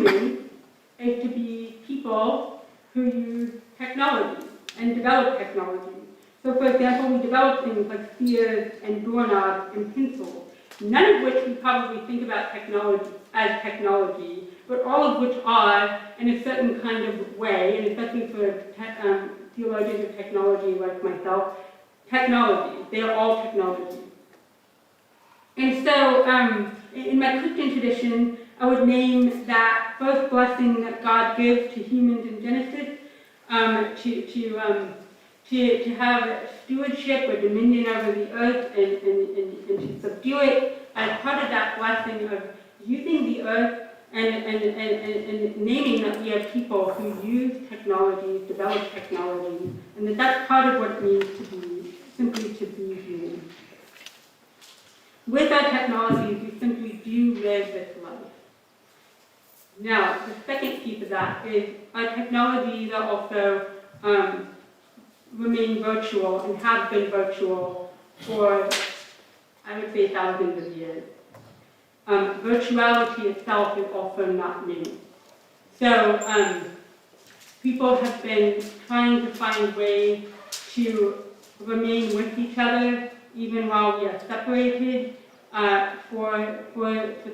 human is to be people who use technology and develop technology. So for example, we develop things like spheres and doorknobs and pencils, none of which we probably think about technology as technology, but all of which are, in a certain kind of way, and especially for theologians of technology like myself, technology. They are all technology. And so, in my Christian tradition, I would name that first blessing that God gives to humans in Genesis, to have stewardship or dominion over the earth and to subdue it, as part of that blessing of using the earth and naming that we are people who use technologies, develop technology, and that's part of what it means to be, simply to be human. With our technologies, we simply do live this life. Now, the second piece of that is our technologies are also remain virtual and have been virtual for, I would say, thousands of years. Virtuality itself is also not new. So people have been trying to find ways to remain with each other even while we are separated for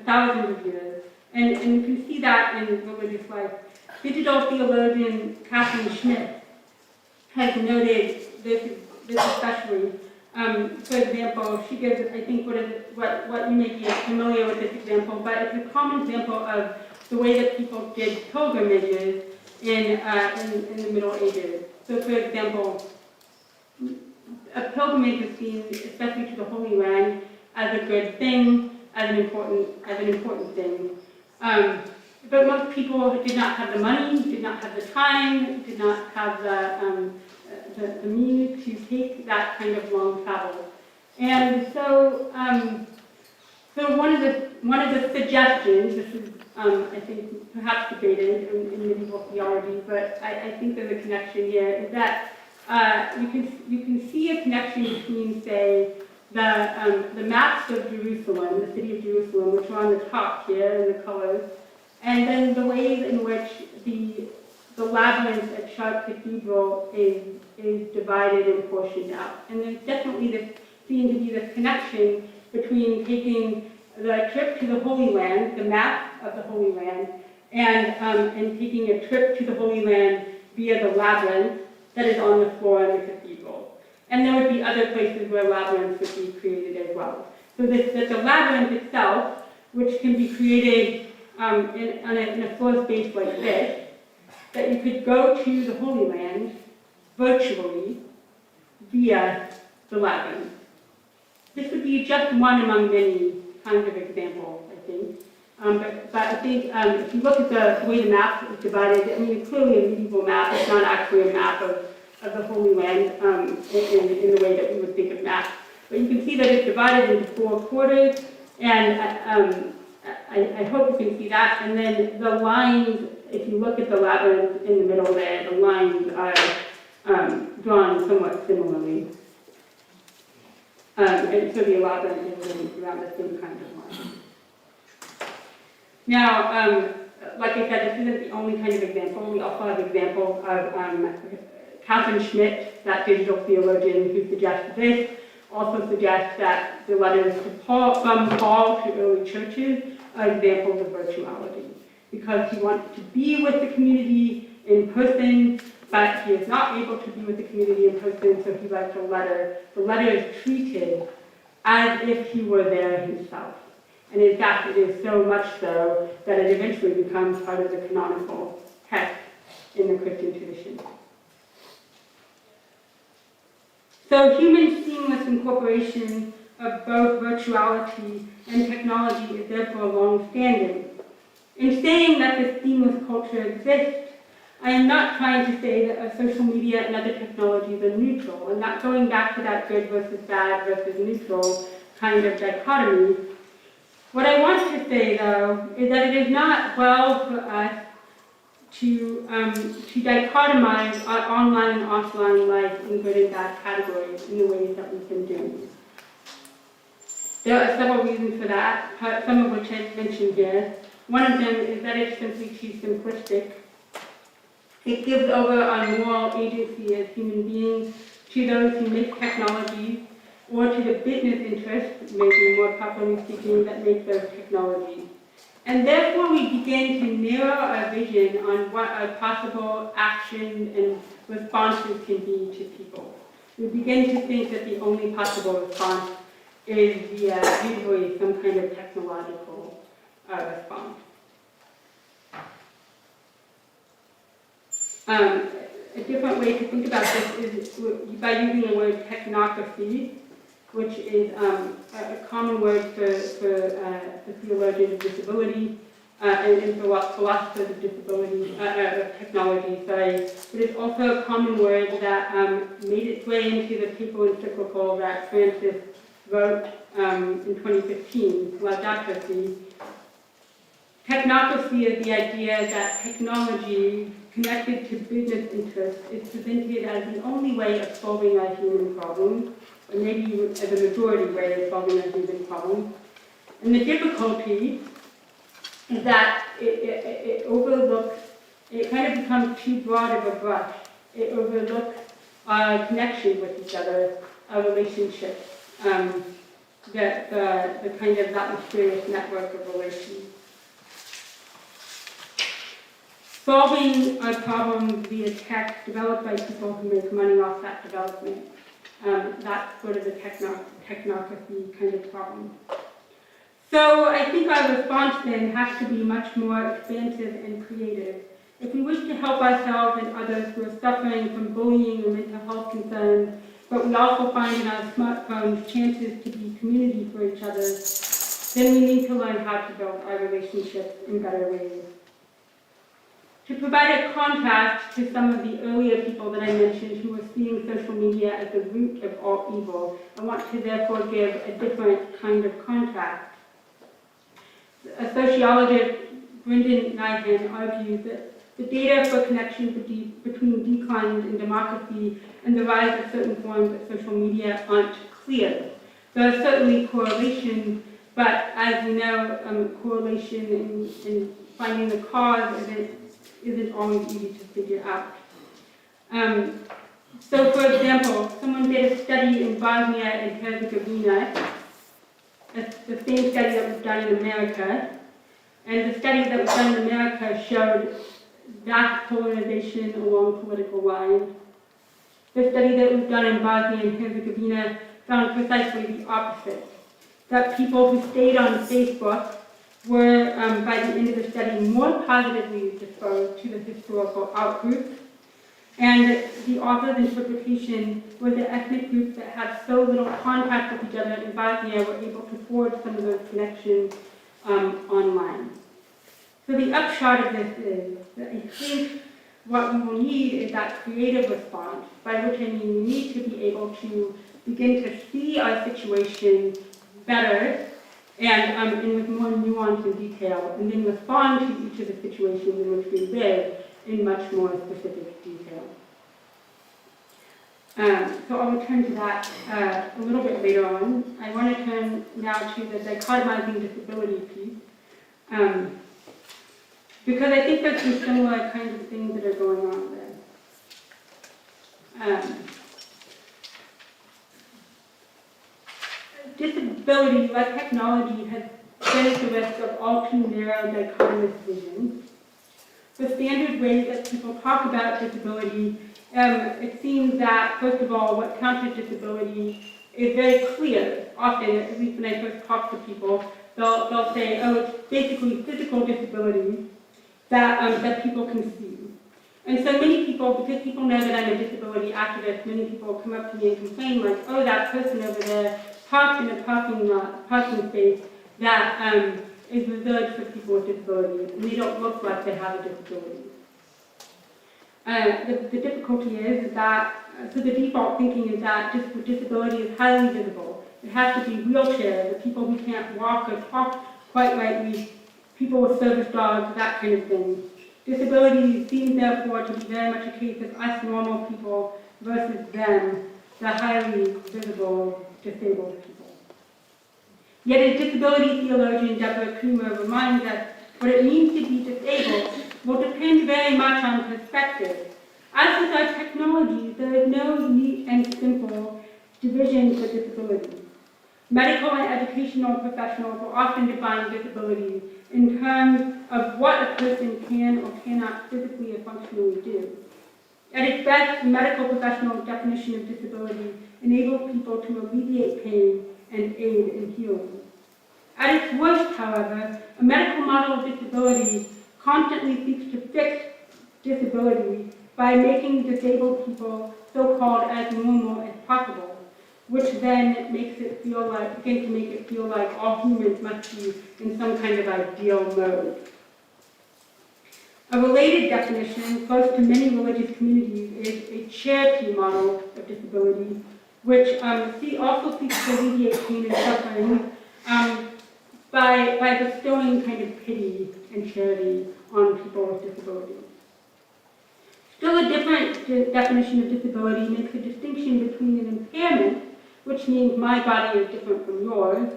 thousands of years. And you can see that in religious life. Digital theologian Catherine Schmidt has noted this especially. For example, she gives, I think, what you may be familiar with this example, but it's a common example of the way that people did pilgrimages in the Middle Ages. So, for example, a pilgrimage is seen, especially to the Holy Land, as a good thing, as an important thing. But most people did not have the money, did not have the time, did not have the means to take that kind of long travel. And so, one of the suggestions, this is I think perhaps debated in medieval theology, but I think there's a connection here, is that you can see a connection between, say, the maps of Jerusalem, the city of Jerusalem, which are on the top here in the colors, and then the ways in which the labyrinth at Chartres Cathedral is divided and portioned out. And there's definitely seems to be this connection between taking the trip to the Holy Land, the map of the Holy Land, and taking a trip to the Holy Land via the labyrinth that is on the floor in the cathedral. And there would be other places where labyrinths would be created as well. So that the labyrinth itself, which can be created in a floor space like this, that you could go to the Holy Land virtually via the labyrinth. This would be just one among many kinds of examples, I think. But I think if you look at the way the map is divided, I mean, it's clearly a medieval map. It's not actually a map of the Holy Land in the way that we would think of maps. But you can see that it's divided into 4 quarters, and I hope you can see that. And then the lines, if you look at the labyrinth in the middle there, the lines are drawn somewhat similarly. And so the labyrinth is around the same kind of line. Now, like I said, this isn't the only kind of example. We also have examples of Catherine Schmidt, that digital theologian who suggests this, also suggests that the letters from Paul to early churches are examples of virtuality, because he wants to be with the community in person, but he is not able to be with the community in person, so he writes a letter. The letter is treated as if he were there himself. And in fact, it is so much so that it eventually becomes part of the canonical text in the Christian tradition. So human seamless incorporation of both virtuality and technology is therefore long-standing. In saying that this seamless culture exists, I am not trying to say that social media and other technologies are neutral. I'm not going back to that good versus bad versus neutral kind of dichotomy. What I want to say, though, is that it is not well for us to dichotomize our online and offline life in good and bad categories in the ways that we can do. There are several reasons for that, some of which I've mentioned here. One of them is that it's simply too simplistic. It gives over our moral agency as human beings to those who make technologies, or to the business interests, maybe more properly speaking, that make those technologies. And therefore we begin to narrow our vision on what our possible actions and responses can be to people. We begin to think that the only possible response is usually some kind of technological response. A different way to think about this is by using the word technocracy, which is a common word for theologians of disability and for philosophers of disability, of technology, sorry. But it's also a common word that made its way into the papal encyclical that Francis wrote in 2015, Laudato. Technocracy is the idea that technology connected to business interests is presented as the only way of solving our human problems, or maybe as a majority way of solving our human problems. And the difficulty is that it overlooks, it kind of becomes too broad of a brush. It overlooks our connection with each other, our relationships, the kind of that mysterious network of relations. Solving our problems via tech developed by people who make money off that development. That's sort of the technocracy kind of problem. So I think our response then has to be much more expansive and creative. If we wish to help ourselves and others who are suffering from bullying or mental health concerns, but we also find in our smartphones chances to be community for each other, then we need to learn how to build our relationships in better ways. To provide a contrast to some of the earlier people that I mentioned who were seeing social media as the root of all evil, I want to therefore give a different kind of contrast. A sociologist, Brendan Nyhan, argues that the data for connections between declines in democracy and the rise of certain forms of social media aren't clear. There are certainly correlations, but as we know, correlation in finding the cause isn't always easy to figure out. So for example, someone did a study in Bosnia and Herzegovina, the same study that was done in America, and the study that was done in America showed vast polarization along political lines. The study that was done in Bosnia and Herzegovina found precisely the opposite, that people who stayed on Facebook were, by the end of the study, more positively disposed to the historical outgroup. And the author's interpretation was that ethnic groups that had so little contact with each other in Bosnia were able to forge some of those connections online. So the upshot of this is that I think what we will need is that creative response, by which I mean we need to be able to begin to see our situation better and with more nuance and detail, and then respond to each of the situations in which we live in much more specific detail. So I'll return to that a little bit later on. I want to turn now to the dichotomizing disability piece, because I think there's some similar kinds of things that are going on there. Disability, like technology, has been at the risk of all too narrow dichotomous visions. The standard ways that people talk about disability, it seems that, first of all, what counts as disability is very clear. Often, at least when I first talk to people, they'll say, oh, it's basically physical disability that people can see. And so many people, because people know that I'm a disability activist, many people come up to me and complain like, oh, that person over there parked in a parking space that is reserved for people with disabilities, and they don't look like they have a disability. The difficulty is that, so the default thinking is that disability is highly visible. It has to be wheelchairs, or people who can't walk or talk quite rightly, people with service dogs, that kind of thing. Disability seems therefore to be very much a case of us normal people versus them, the highly visible disabled people. Yet as disability theologian Deborah Coomer reminds us what it means to be disabled, will depend very much on perspective. As with our technology, there is no neat and simple division for disability. Medical and educational professionals will often define disability in terms of what a person can or cannot physically or functionally do. At its best, the medical professional's definition of disability enables people to alleviate pain and aid in healing. At its worst, however, a medical model of disability constantly seeks to fix disability by making disabled people so-called as normal as possible, which then makes it feel like, begins to make it feel like all humans must be in some kind of ideal mode. A related definition, close to many religious communities, is a charity model of disability, which also seeks to alleviate pain and suffering by bestowing kind of pity and charity on people with disabilities. Still, a different definition of disability makes a distinction between an impairment, which means my body is different from yours,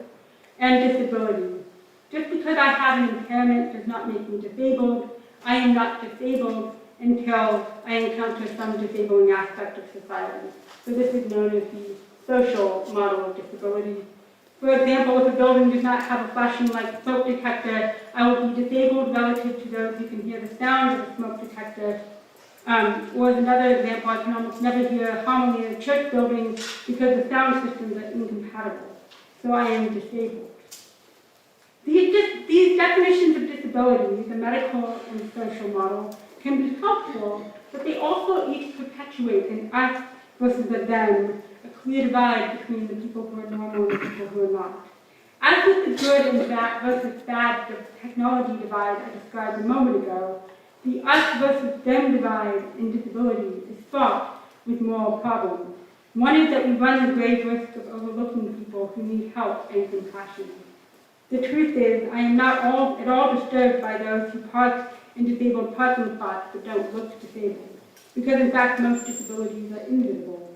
and disability. Just because I have an impairment does not make me disabled. I am not disabled until I encounter some disabling aspect of society. So this is known as the social model of disability. For example, if a building does not have a flashing light smoke detector, I will be disabled relative to those who can hear the sound of a smoke detector. Or as another example, I can almost never hear a homily in a church building because the sound systems are incompatible. So I am disabled. These definitions of disability, the medical and social model, can be helpful, but they also each perpetuate an us versus a them, a clear divide between the people who are normal and the people who are not. As with the good and bad versus bad technology divide I described a moment ago, the us versus them divide in disability is fraught with moral problems. One is that we run the grave risk of overlooking people who need help and compassion. The truth is, I am not at all disturbed by those who park in disabled parking spots but don't look disabled, because in fact most disabilities are invisible.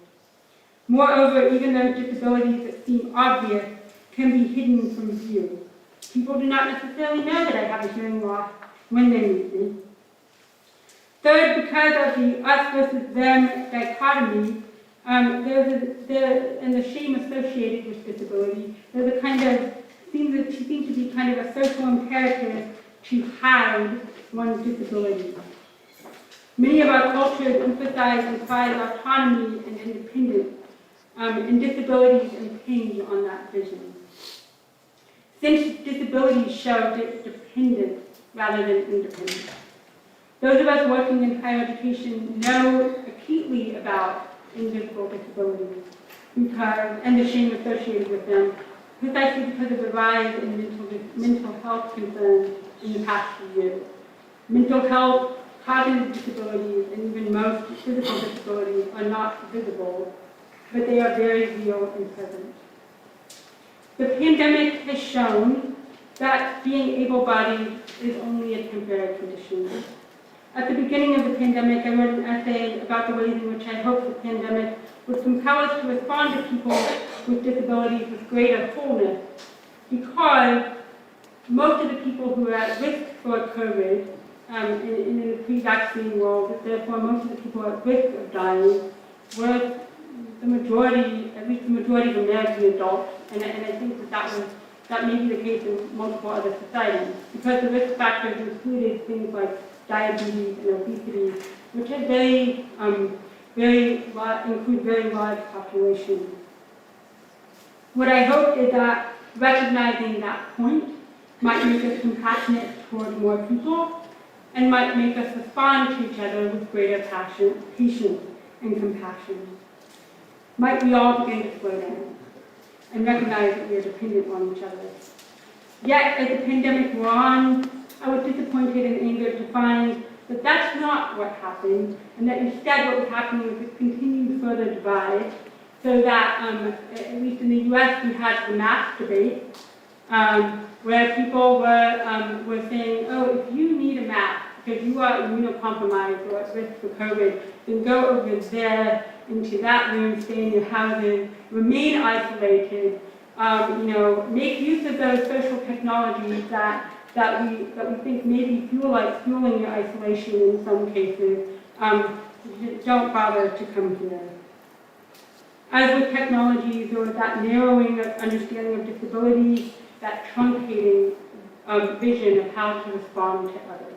Moreover, even those disabilities that seem obvious can be hidden from view. People do not necessarily know that I have a hearing loss when they meet me. Third, because of the us versus them dichotomy, and the shame associated with disability, there's a kind of seems to be kind of a social imperative to hide one's disability. Many of our cultures emphasize and prize autonomy and independence, and disabilities impinge on that vision. Since disabilities show dependence rather than independence. Those of us working in higher education know acutely about invisible disabilities and the shame associated with them, precisely because of the rise in mental health concerns in the past few years. Mental health, cognitive disabilities, and even most physical disabilities are not visible, but they are very real and present. The pandemic has shown that being able-bodied is only a temporary condition. At the beginning of the pandemic, I wrote an essay about the ways in which I hoped the pandemic would compel us to respond to people with disabilities with greater wholeness, because most of the people who are at risk for COVID in the pre-vaccine world, therefore most of the people at risk of dying, were the majority, at least the majority of American adults, and I think that may be the case in multiple other societies, because the risk factors included things like diabetes and obesity, which have include very large populations. What I hope is that recognizing that point might make us compassionate toward more people and might make us respond to each other with greater patience and compassion. Might we all begin to slow down and recognize that we are dependent on each other. Yet, as the pandemic wore on, I was disappointed and angered to find that that's not what happened, and that instead what was happening was this continued further divide, so that, at least in the US, we had the mask debate, where people were saying, oh, if you need a mask because you are immunocompromised or at risk for COVID, then go over there into that room, stay in your houses, remain isolated, make use of those social technologies that that we think maybe fueling your isolation in some cases, don't bother to come here. As with technologies, there was that narrowing of understanding of disability, that truncating vision of how to respond to others.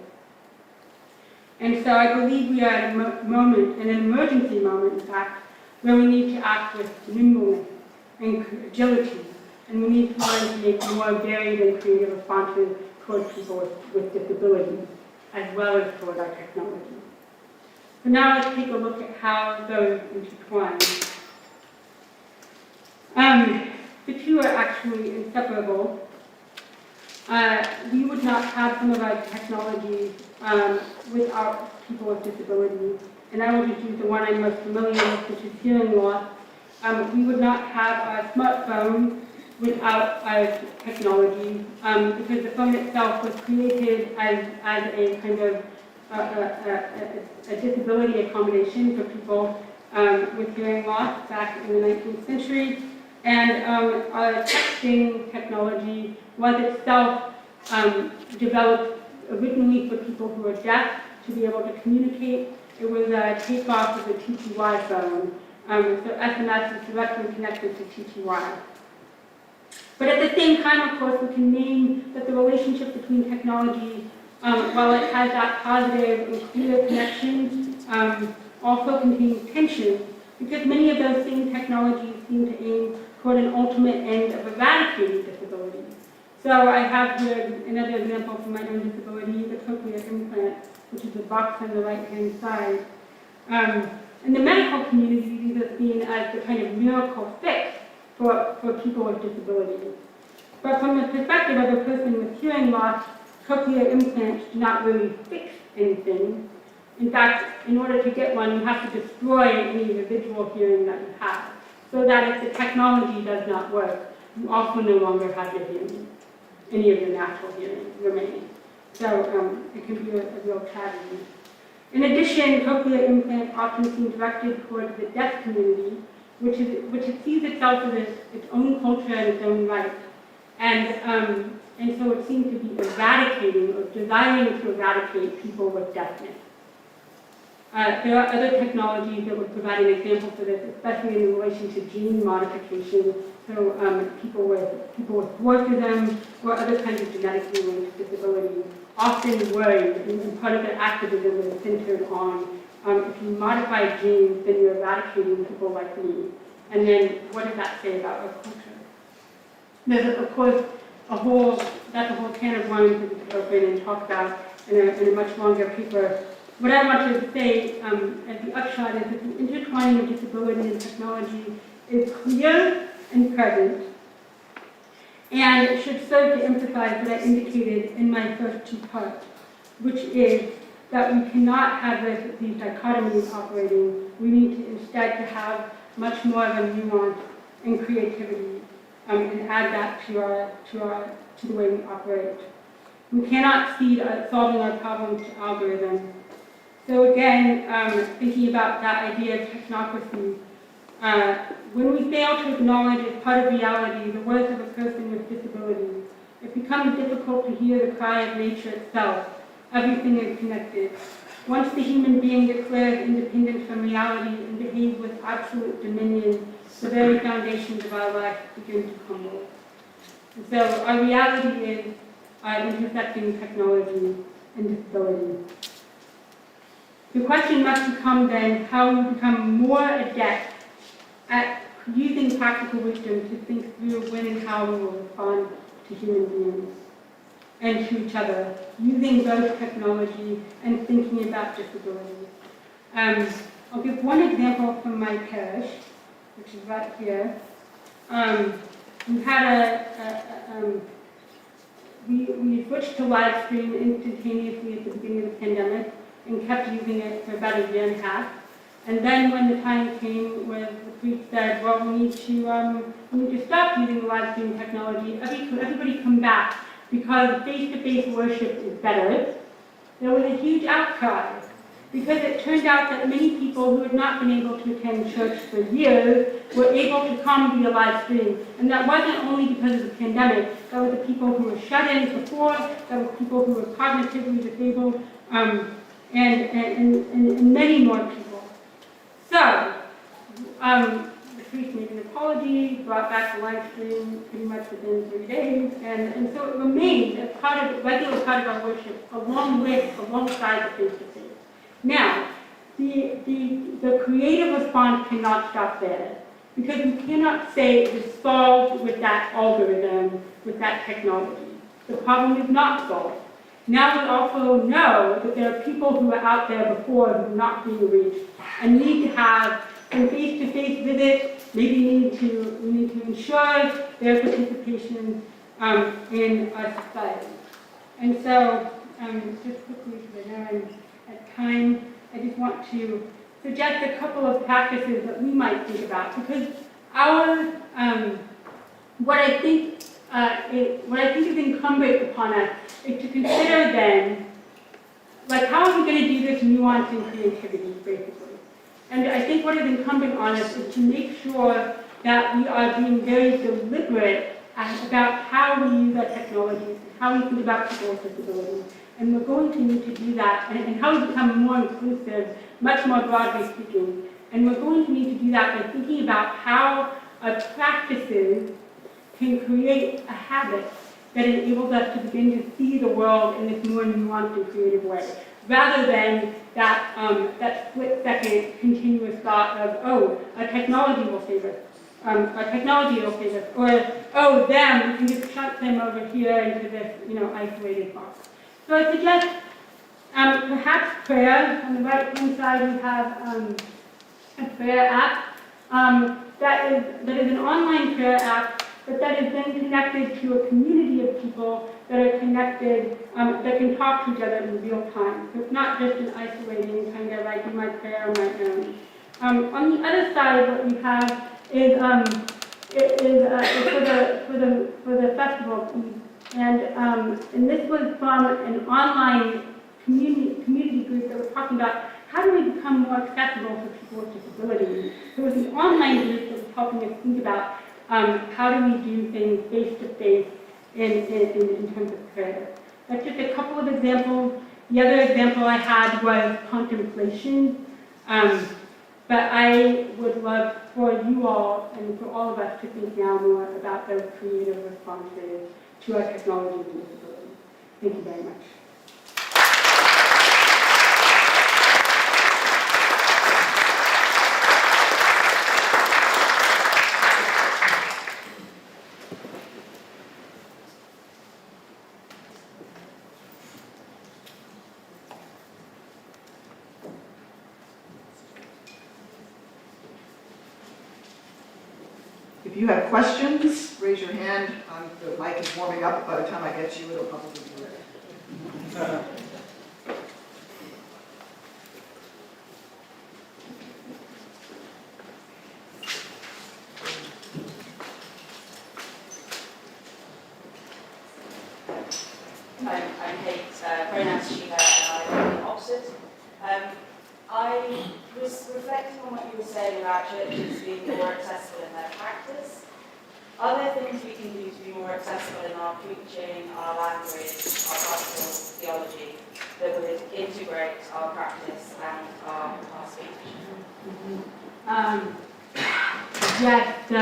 And so I believe we are at a moment, an emergency moment, in fact, where we need to act with nimbleness and agility, and we need to learn to make more varied and creative responses towards people with disabilities, as well as toward our technology. So now let's take a look at how those intertwine. The two are actually inseparable. We would not have some of our technologies without people with disabilities. And I will just use the one I'm most familiar with, which is hearing loss. We would not have our smartphone without our technology, because the phone itself was created as a kind of a disability accommodation for people with hearing loss back in the 19th century. And our texting technology was itself developed originally for people who are deaf to be able to communicate. It was a takeoff of the TTY phone. So SMS is directly connected to TTY. But at the same time, of course, we can name that the relationship between technology, while it has that positive and clear connection, also contains tension, because many of those same technologies seem to aim toward an ultimate end of eradicating disability. So I have here another example from my own disability, the cochlear implant, which is the box on the right-hand side. In the medical community, these are seen as the kind of miracle fix for people with disabilities. But from the perspective of a person with hearing loss, cochlear implants do not really fix anything. In fact, in order to get one, you have to destroy any residual hearing that you have, so that if the technology does not work, you also no longer have your hearing, any of your natural hearing remaining. So it can be a real tragedy. In addition, cochlear implants often seem directed towards the deaf community, which sees itself as its own culture and its own right. And so it seems to be eradicating or desiring to eradicate people with deafness. There are other technologies that would provide an example for this, especially in relation to gene modification. So people with dwarfism or other kinds of genetically linked disabilities often worry, and part of their activism is centered on if you modify genes, then you're eradicating people like me. And then what does that say about our culture? There's, of course, that's a whole can of worms that we could open and talk about in a much longer paper. What I want to say as the upshot is that the intertwining of disability and technology is clear and present, and it should serve to emphasize what I indicated in my first two parts, which is that we cannot have these dichotomies operating. We need to instead to have much more of a nuance and creativity, and add that to the way we operate. We cannot cede solving our problems to algorithms. So again, thinking about that idea of technocracy, when we fail to acknowledge as part of reality the worth of a person with disabilities, it becomes difficult to hear the cry of nature itself. Everything is connected. Once the human being declares independence from reality and behaves with absolute dominion, the very foundations of our life begin to crumble. And so our reality is intersecting technology and disability. The question must become then how we become more adept at using practical wisdom to think through when and how we will respond to human beings and to each other, using both technology and thinking about disability. I'll give one example from my parish, which is right here. We had we switched to live stream instantaneously at the beginning of the pandemic and kept using it for about a year and a half. And then when the time came where the priest said, well, we need to stop using the live stream technology, everybody come back because face-to-face worship is better, there was a huge outcry. because it turned out that many people who had not been able to attend church for years were able to come via live stream. And that wasn't only because of the pandemic, that was the people who were shut-ins before, that was people who were cognitively disabled, and many more people. So, the priest made an apology, brought back the live stream pretty much within 3 days, and so it remained a regular part of our worship alongside the face-to-face. Now, the creative response cannot stop there, because you cannot say it is solved with that algorithm, with that technology. The problem is not solved. Now we also know that there are people who are out there before who are not being reached and need to have some face-to-face visits. Maybe we need to ensure their participation in our society. And so, just quickly, because I know I'm at time, I just want to suggest a couple of practices that we might think about, because what I think is incumbent upon us is to consider then, like, how are we going to do this nuance and creativity, basically? And I think what is incumbent on us is to make sure that we are being very deliberate about how we use our technologies, and how we think about people's disabilities. And we're going to need to do that, and how we become more inclusive, much more broadly speaking. And we're going to need to do that by thinking about how our practices can create a habit that enables us to begin to see the world in this more nuanced and creative way, rather than that split-second continuous thought of, oh, our technology will save us, or, oh, them, we can just chuck them over here into this, isolated box. So I suggest perhaps prayer. On the right-hand side, we have a prayer app that is an online prayer app, but that is then connected to a community of people that are connected, that can talk to each other in real time. So it's not just an isolating kind of, I do my prayer on my own. On the other side, what we have is for the festival piece. And this was from an online community group that was talking about how do we become more accessible for people with disabilities. So it was an online group that was helping us think about how do we do things face-to-face in terms of prayer. That's just a couple of examples. The other example I had was contemplation. But I would love for you all and for all of us to think now more about those creative responses to our technology and disability. Thank you very much. If you have questions, raise your hand. The mic is warming up. By the time I get to you, it'll probably be ready. I'm Kate, pronouns she, her, and I live in Oxford. I was reflecting on what you were saying about churches being more accessible in their practice. Are there things we can do to be more accessible in our preaching, our language, our pastoral theology that would integrate our practice and our speech? Yes, so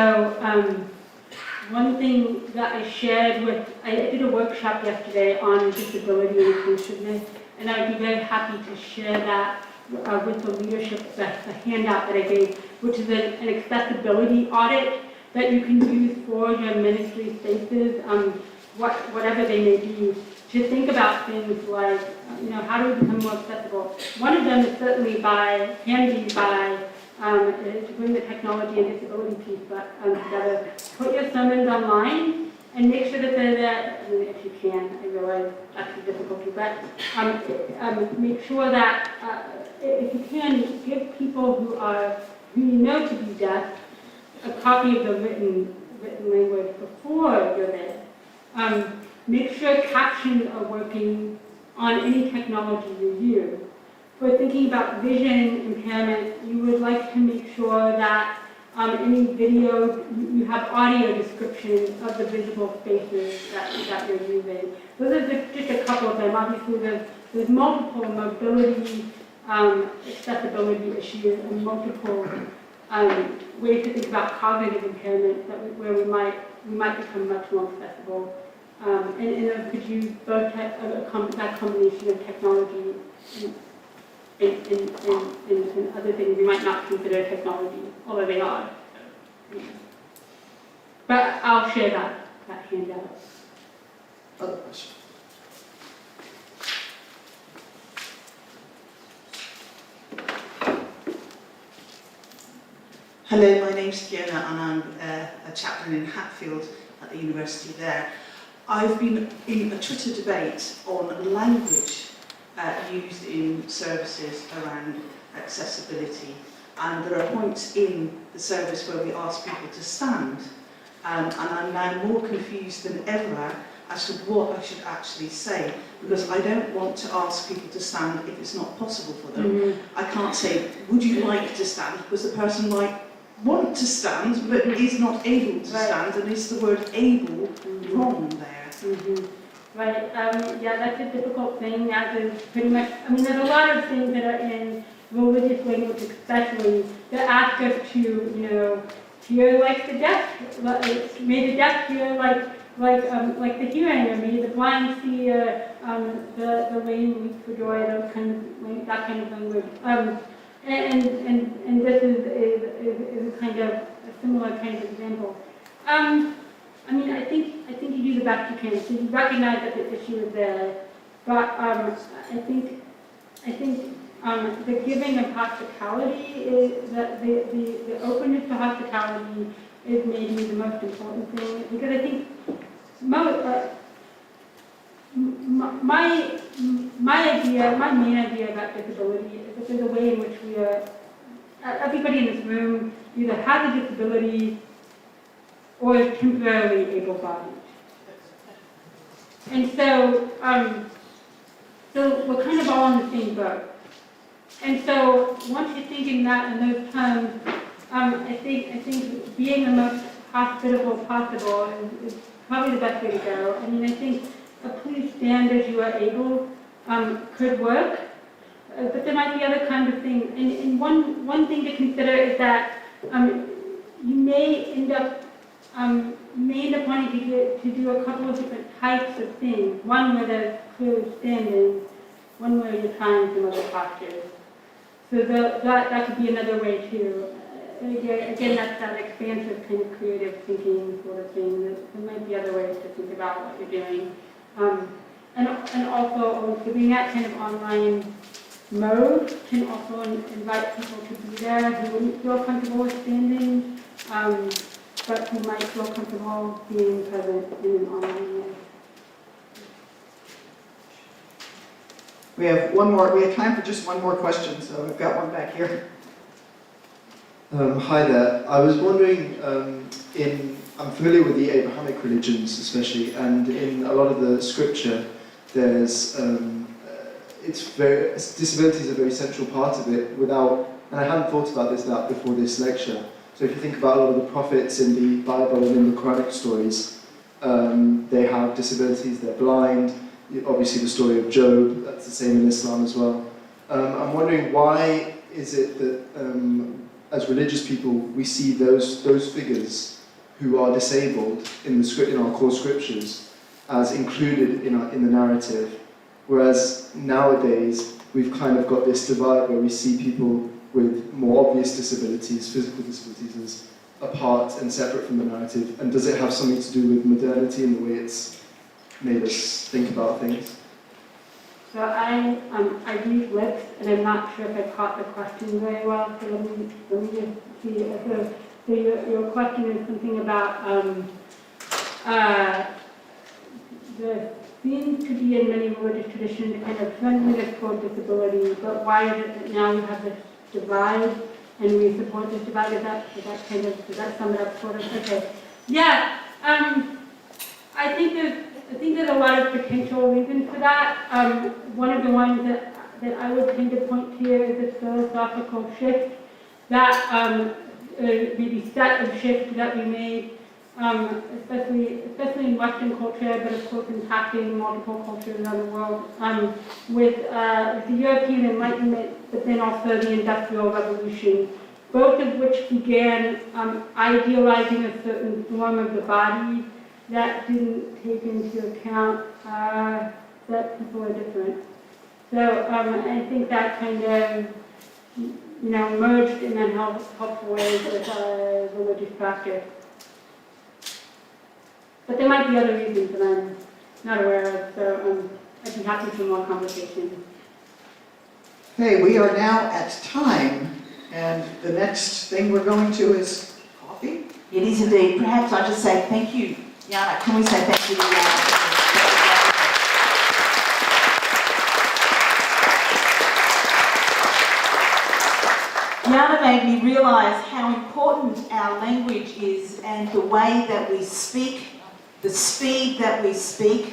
one thing that I shared I did a workshop yesterday on disability inclusiveness, and I would be very happy to share that with the leadership, the handout that I gave, which is an accessibility audit that you can use for your ministry spaces, whatever they may be, to think about things like, how do we become more accessible? One of them is certainly can be by to bring the technology and disability piece together. Put your sermons online and make sure that they're there, if you can. I realize that's a difficulty, but make sure that if you can, give people who you know to be deaf a copy of the written language before you're there. Make sure captions are working on any technology you use. for thinking about vision impairment, you would like to make sure that any video, you have audio description of the visible spaces that you're using. Those are just a couple of them. Obviously, there's multiple mobility, accessibility issues, and multiple ways to think about cognitive impairment where we might become much more accessible. And could use both that combination of technology and other things we might not consider technology, although they are. But I'll share that handout. Other question? Hello, my name's Fiona and I'm a chaplain in Hatfield at the university there. I've been in a Twitter debate on language used in services around accessibility, and there are points in the service where we ask people to stand, and I'm now more confused than ever as to what I should actually say, because I don't want to ask people to stand if it's not possible for them. Mm-hmm. I can't say, would you like to stand, because the person might want to stand but is not able to stand, and is the word able wrong there? Mm-hmm. Right, yeah, that's a difficult thing, as is pretty much, I mean, there's a lot of things that are in religious language especially that ask us to, you know, hear like the deaf, may the deaf hear like the hearing, or may the blind see, the lame weep for joy, that kind of language. And this is a kind of a similar kind of example. I mean, I think you do the best you can. So you recognize that the issue is there, but I think the giving of hospitality is that the openness to hospitality is maybe the most important thing, because I think my main idea about disability is that there's a way in which we are, everybody in this room either has a disability or is temporarily able-bodied. And so, so we're kind of all on the same boat. And so once you're thinking that in those terms, I think being the most hospitable possible is probably the best way to go. I mean, I think a please stand as you are able could work, but there might be other kinds of things. And one thing to consider is that you may end up wanting to do a couple of different types of things. One where there's clearly standing, one where you're trying some other postures. So that could be another way too. Again, that's that expansive kind of creative thinking sort of thing. There might be other ways to think about what you're doing. And also doing that kind of online mode can also invite people to be there who wouldn't feel comfortable with standing, but who might feel comfortable being present in an online way. We have time for just one more question, so we've got one back here. Hi there. I was wondering, I'm familiar with the Abrahamic religions especially, and in a lot of the scripture, there's, disability is a very central part of it and I hadn't thought about that before this lecture. So if you think about a lot of the prophets in the Bible and in the Quranic stories, they have disabilities, they're blind. Obviously the story of Job, that's the same in Islam as well. I'm wondering, why is it that as religious people we see those figures who are disabled in our core scriptures as included in the narrative, whereas nowadays we've kind of got this divide where we see people with more obvious disabilities, physical disabilities, as apart and separate from the narrative? And does it have something to do with modernity and the way it's made us think about things? So I read lips, and I'm not sure if I caught the question very well. So let me just see. So your question is something about there seems to be in many religious traditions kind of friendliness toward disability, but why is it that now we have this divide and we support this divide? Does that sum it up sort of? Okay. Yeah. I think there's a lot of potential reasons for that. One of the ones that I would tend to point to as a philosophical shift, that maybe set of shift that we made, especially in Western culture, but of course impacting multiple cultures around the world, with the European Enlightenment, but then also the Industrial Revolution, both of which began idealizing a certain form of the body that didn't take into account that people are different. So I think that kind of, merged in an helpful ways with religious practice. But there might be other reasons that I'm not aware of, so I'd be happy for more conversation. Okay, we are now at time, and the next thing we're going to is coffee. It is indeed. Perhaps I just say thank you, Jana. Can we say thank you, Jana? Jana made me realise how important our language is and the way that we speak, the speed that we speak,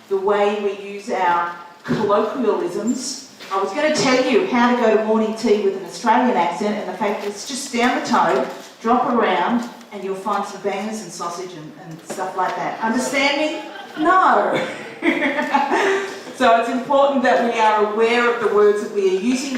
the way we use our colloquialisms. I was going to tell you how to go to morning tea with an Australian accent, and the fact that it's just down the toe, drop around, and you'll find some bangers and sausage and stuff like that. Understand me? No. So it's important that we are aware of the words that we are using.